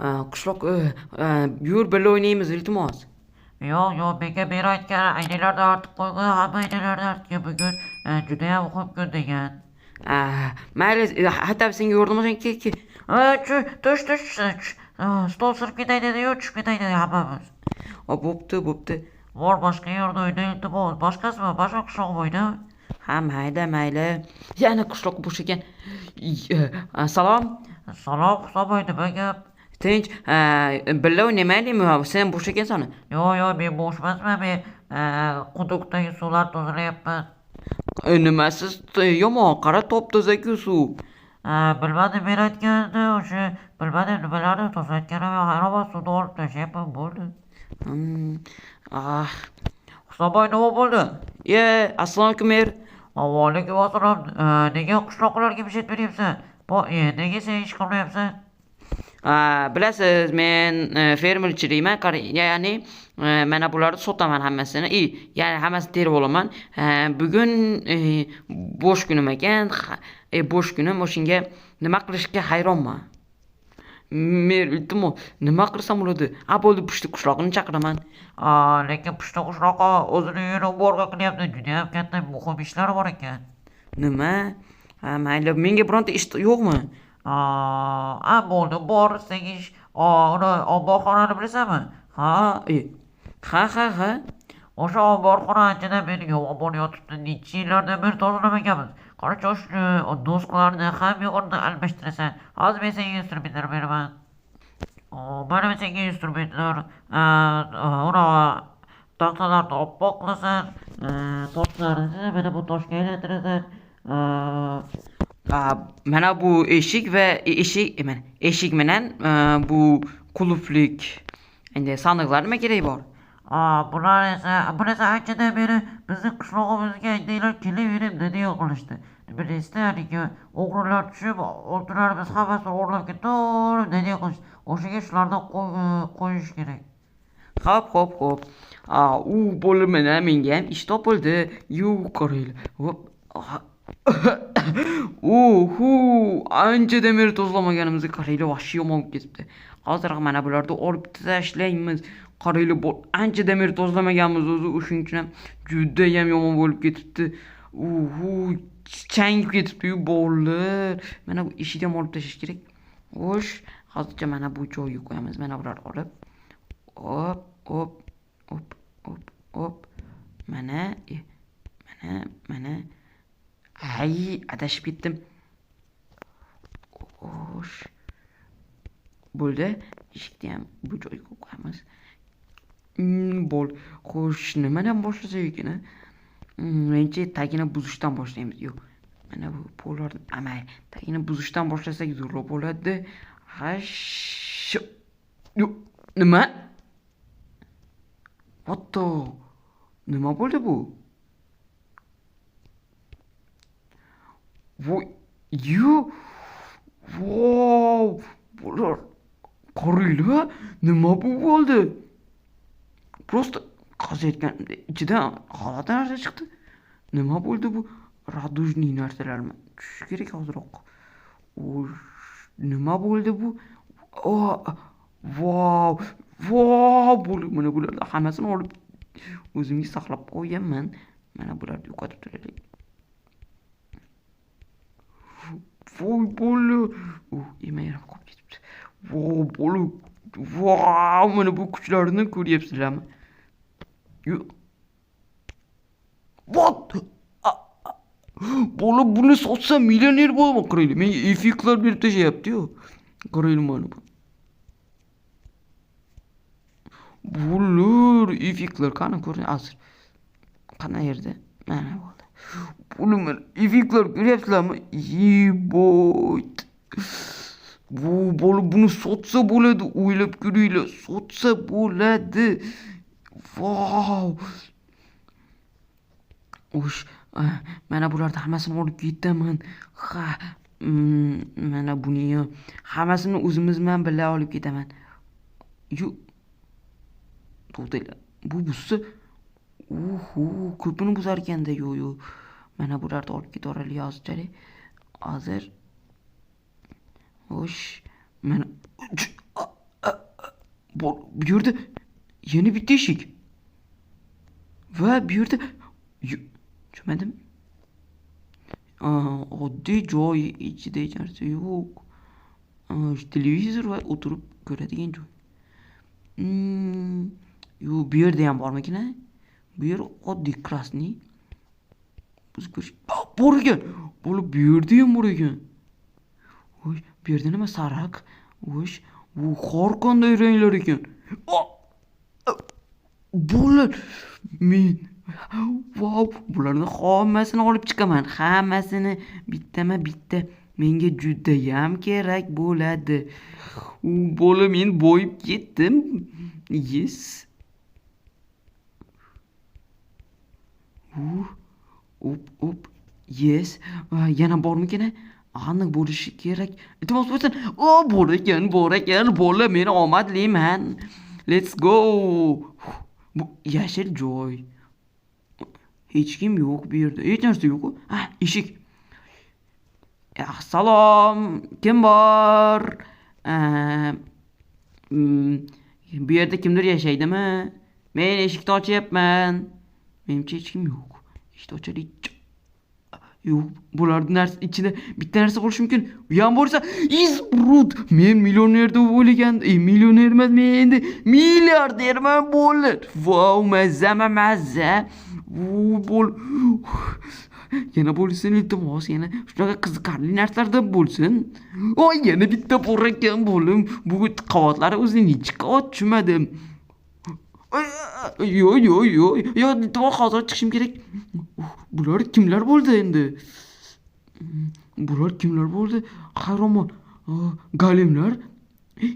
Qishloq yur birga o'ynaymiz iltimos. Yo'q, menga beri aytgan aynalarni artib qo'ygan, hamma aynalarni artgan bugun judayam muhim kun degan. Mayli, hatta senga yordamlasang ke. Tush. Stol sirib ketaydi-yu, tushib ketaydi hammamiz. Bo'pti. Bor boshqa yerda o'yna iltimos. Boshqasimi? Boshqa qishloq o'yna. Ha, mayli. Yana qishloq bo'sh ekan. Salom. Salom, hisob nima gap? Tinch, birga o'ynamaydimi? Sen bo'sh ekansan. Yo'q, men bo'shmasman, men quduqdagi suvlar tozalayapman. Nimasiz yomon, qara top toza-ku suv. Bilmadim, men aytganda o'sha bilmadim nimalarni tozayotganim hayron suvni olib tashlayapman bo'ldi. Ah, Hisoboy nima bo'ldi? assalomu alaykum mer. Vaalaykum assalom. Nega qishloqlarga bir beryapsan? Nega sen ish qilmayapsan? Bilasiz, men fermerchilikman, ya'ni mana bularni sotaman hammasini. Ya'ni hammasini terib olaman. Bugun bo'sh kunim ekan. Bo'sh kunim, o'shanga nima qilishga hayronman. Mer, iltimos, nima qilsam bo'ladi? Bo'ldi, pushti qishloqni chaqiraman. Lekin pushti qishloqqa o'zini uyini borga qilyapti. Juda ham katta muhim ishlari bor ekan. Nima? Mayli, menga bironta ish yo'qmi? Bo'ldi, bor, senga ish. Uni omborxonani bilasanmi? Ha. O'sha omborxona anchadan beri yomon bo'layotibdi. Necha yillardan beri tozalamaganmiz. Qarachi, o'sha doskalarni ham yo'g'ini almashtirasan. Hozir men senga instrumentlar beraman. Mana senga instrumentlar. Uni taxtalarni oppoq qilasan. Toshlarni mana bu toshga aylantirasan. Mana bu eshik bilan bu qulflik endi sandiqlar nima keragi bor? Bular esa anchadan beri bizni qishlog'imizga aytdilar kelaverib deya qilishdi. Bir istardiki o'g'rilar tushib o'ltirarmiz, hammasini o'g'irlab ketaverib deya qilishdi. O'shaga shularni qo'yish kerak. Xo'p. U bo'lib mana menga ham ish topildi. Qaranglar. Anchadan beri tozalamaganimizga qaranglar, vahshiy yomon bo'lib ketibdi. Hozir mana bularni olib tashlaymiz. Qaranglar, anchadan beri tozalamaganmiz o'zi, shuning uchun ham juda ham yomon bo'lib ketibdi. Changib ketibdi-yu bolalar. Mana bu eshikni ham olib tashlash kerak. Xo'sh, hozircha mana bu joyga qo'yamiz. Mana bularni olib. Hop. Mana. Adashib ketdim. Xo'sh. Bo'ldi. Eshikni ham bu joyga qo'yamiz. Xo'sh, nimadan boshlasak ekan? Mencha tagini buzishdan boshlaymiz. Yo'q. Mana bu pollarni tagini buzishdan boshlasak zo'rroq bo'ladi. Yo'q, nima? Nima bo'ldi bu? Bular qaranglar, nima bu bo'ldi? Prosta qaziyotgan ichidan g'alati narsa chiqdi. Nima bo'ldi bu? Radujniy narsalarmi? Tushish kerak hozirroq. Nima bo'ldi bu? Mana bularni hammasini olib o'zimga saqlab qo'yganman. Mana bularni yo'qotib turaylik. Bola. Yemayroq qolib ketibdi. Bola. Mana bu kuchlarni ko'ryapsizlarmi? Bola, buni sotsam millioner bo'laman. Qaranglar, menga effektlar berib tashlayapti-yu. Qaranglar mana bu. Bular effektlar qani ko'ring hozir. Qanday yerda? Mana bo'ldi. Bular effektlar ko'ryapsizlarmi? Bu bola buni sotsa bo'ladi, o'ylab ko'ringlar, sotsa bo'ladi. Mana bularni hammasini olib ketaman. Mana buni ham hammasini o'zimiz bilan birga olib ketaman. To'xtanglar. Bu buzsa, ko'pini buzar ekanda. Yo'q. Mana bularni olib ketaveraylik hozir. Xo'sh, mana Bu yerda yana bitta eshik. Va bu yerda tushunmadim. Oddiy joy, ichida hech narsa yo'q. Televizor va o'tirib ko'radigan joy. Yo'q, bu yerda ham bormikin? Bu yer oddiy krasniy. Biz ko'rish. Bor ekan. Bu yerda ham bor ekan. Voy, bu yerda nima sariq? Voy, bu har qanday ranglar ekan. Bular men wow, bularni hammasini olib chiqaman. Hammasini bittama-bitta menga juda ham kerak bo'ladi. Bola, men boyib ketdim. Yes. Up. Yes. Yana bormikin? Aniq bo'lishi kerak. Iltimos bo'lsin. Bor ekan. Bola, men omadliman. Let's go. Bu yashil joy. Hech kim yo'q bu yerda. Hech narsa yo'q. Eshik. Salom. Kim bor? Bu yerda kimdir yashaydimi? Men eshikni ochyapman. Menimcha hech kim yo'q. Eshikni ochaylik. Yo'q, bularning ichida bitta narsa bo'lishi mumkin. U ham bo'lsa, izbrud. Men millionerda o'ylagandim. Millioner emas, men endi milliarderman bo'lar. Wow, mazza. Yana bo'lsin, iltimos, yana shunaqa qiziqarli narsalardan bo'lsin. Yana bitta bor ekan bo'lim. Bu qavotlari o'zi necha qavat tushunmadim. Yo'q, iltimos, hozir chiqishim kerak. Bular kimlar bo'ldi endi? Hayronman. Galemlar.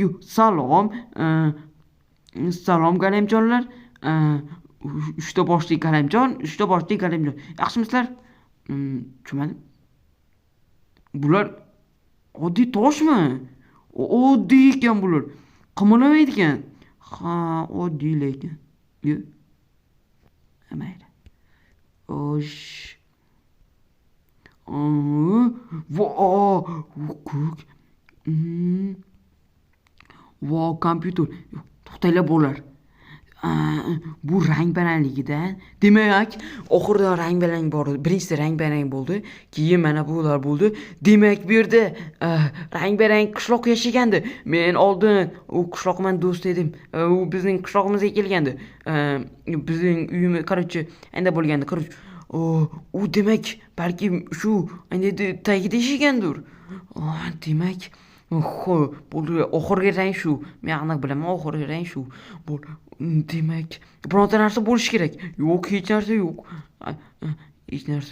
Yo'q, salom. Salom galemjonlar. 3 ta boshli galemjon. Yaxshimisizlar? Tushunmadim. Bular oddiy toshmi? Oddiy ekan bular. Qimalamaydi ekan. Oddiy lekin. Yo'q. Mayli. Osh. Kompyuter. To'xtanglar bo'lar. Bu rang-barangligida. Demak, oxirida rang-barang bor. Birinchisi rang-barang bo'ldi, keyin mana bular bo'ldi. Demak, bu yerda rang-barang qishloq yashagandi. Men oldin u qishloqman do'st edim. U bizning qishlog'imizga kelgandi. Bizning uyimiz, qarochi, endi bo'lgandi. U demak, balki shu endi tagida yashagandir. Demak, bo'ldi. Oxirgi rang shu. Men aniq bilaman, oxirgi rang shu. Demak, bironta narsa bo'lishi kerak. Yo'q, hech narsa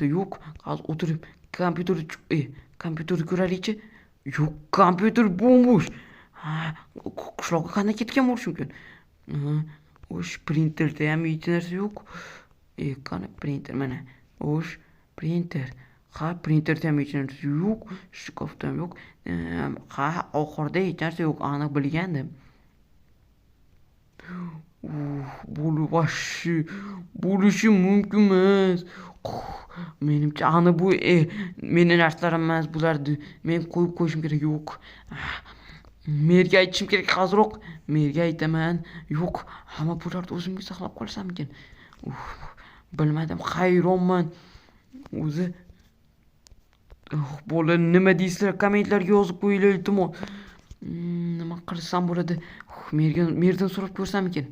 yo'q. Hozir o'tirib kompyuterni ko'raylikchi. Yo'q, kompyuter bo'sh. Qishloqqa qanday ketgan bo'lishi mumkin? O'sh printerda ham hech narsa yo'q. Qani printer mana. O'sh printer. Printerda ham hech narsa yo'q. Shkafda ham yo'q. Oxirida hech narsa yo'q. Aniq bilgandim. Bo'lishi mumkin emas. Menimcha ana bu meni narsalarim emas bularni. Men qo'yib qo'yishim kerak. Yo'q. Merga aytishim kerak hozirroq. Merga aytaman. Yo'q. Hamma bularni o'zimga saqlab qolsammikin. Bilmadim, hayronman. O'zi bola, nima deysizlar? Kommentlarga yozib qo'yinglar iltimos. Nima qilsam bo'ladi? Merdan so'rab ko'rsammikin?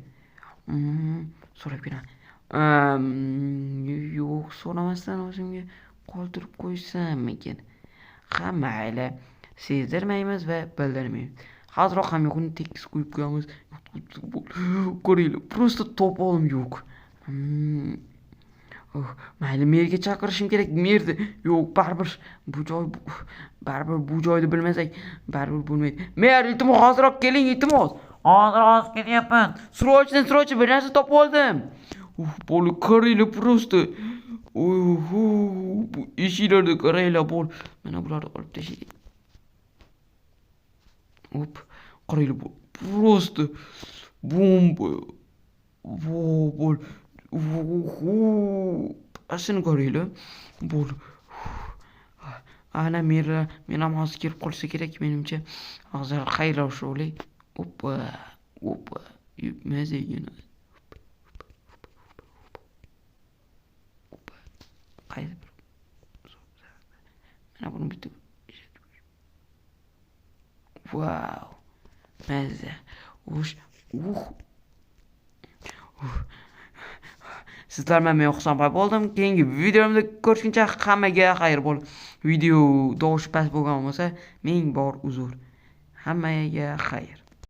So'rab ko'raman. Yo'q, so'ramasdan o'zimga qoldirib qo'ysammikin? Mayli. Sezdirmaymiz va bildirmaymiz. Hozirroq ham yo'qni tekis qo'yib qo'yamiz. Ko'ringlar, просто to'polum yo'q. Mayli, merga chaqirishim kerak. Merdi. Yo'q, baribir bu joyni bilmasak, baribir bo'lmaydi. Mer, iltimos, hozirroq keling, iltimos. Hozir kelyapman. Срочно, bir narsa topib oldim. Bola, qaranglar просто. Bu eshiklarda qaranglar, bol. Mana bularni olib tashlaylik. Qaranglar, просто bomba. Bol. Asini qaranglar. Bol. Ana men ham hozir kelib qolsa kerak menimcha. Hozir xayrlashib olay. Oppa. mazagina. Qaysi bir mana buni bitta wow mazza sizlar men Husanbay bo'ldim. Keyingi videomda ko'rishguncha hammaga xayr bo'lsin. Video tovushi past bo'lgan bo'lsa ming bor uzr. Hammaga xayr.